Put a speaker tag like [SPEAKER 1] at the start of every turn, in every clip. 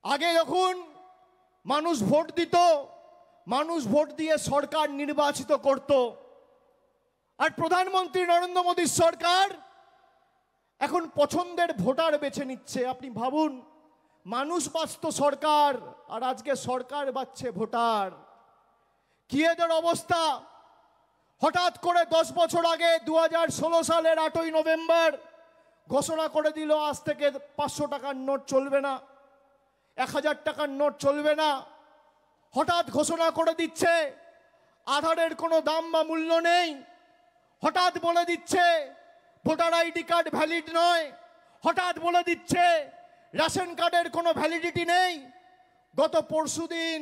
[SPEAKER 1] আগে যখন মানুষ ভোট দিত, মানুষ ভোট দিয়ে সরকার নির্বাচিত করত, আর প্রধানমন্ত্রী নরেন্দ্র মোদীর সরকার এখন পছন্দের ভোটার বেছে নিচ্ছে। আপনি ভাবুন, মানুষ বাঁচত সরকার, আর আজকে সরকার বাঁচছে ভোটার। কি এদের অবস্থা! হঠাৎ করে 10 বছর আগে 2016 সালের 8ই নভেম্বর ঘোষণা করে দিল আজ থেকে 500 টাকার নোট চলবে না, 1000 টাকার নোট চলবে না। হঠাৎ ঘোষণা করে দিচ্ছে আধারের কোনো দাম বা মূল্য নেই। হঠাৎ বলে দিচ্ছে ভোটার আইডি কার্ড ভ্যালিড নয়। হঠাৎ বলে দিচ্ছে রেশন কার্ডের কোনো ভ্যালিডিটি নেই। গত পরশুদিন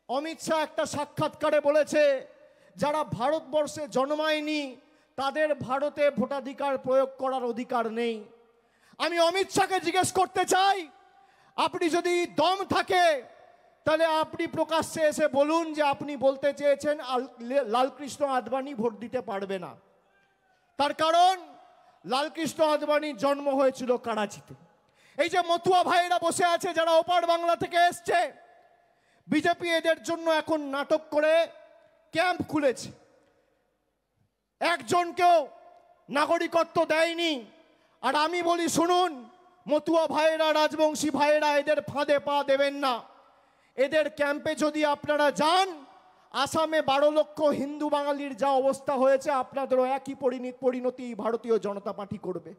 [SPEAKER 1] অমিত শাহ একটা সাক্ষাৎকারে বলেছে যারা ভারতবর্ষে জন্মায়নি তাদের ভারতে ভোটাধিকার প্রয়োগ করার অধিকার নেই। আমি অমিত শাহকে জিজ্ঞেস করতে চাই, আপনি যদি দম থাকে তাহলে আপনি প্রকাশ্যে এসে বলুন যে আপনি বলতে চেয়েছেন লালকৃষ্ণ আদবানি ভোট দিতে পারবে না। তার কারণ লালকৃষ্ণ আদবানির জন্ম হয়েছিল করাচিতে। এই যে মতুয়া ভাইয়েরা বসে আছে যারা ওপার বাংলা থেকে এসছে, বিজেপি এদের জন্য এখন নাটক করে ক্যাম্প খুলেছে। একজনকেও নাগরিকত্ব দেয়নি। আর আমি বলি শুনুন, মতুয়া ভাইয়েরা, রাজবংশী ভাইয়েরা, এদের ফাঁদে পা দেবেন না। এদের ক্যাম্পে যদি আপনারা যান, আসামে 12 লক্ষ হিন্দু বাঙালির যা অবস্থা হয়েছে আপনাদেরও একই পরিণতি ভারতীয় জনতা পার্টি করবে।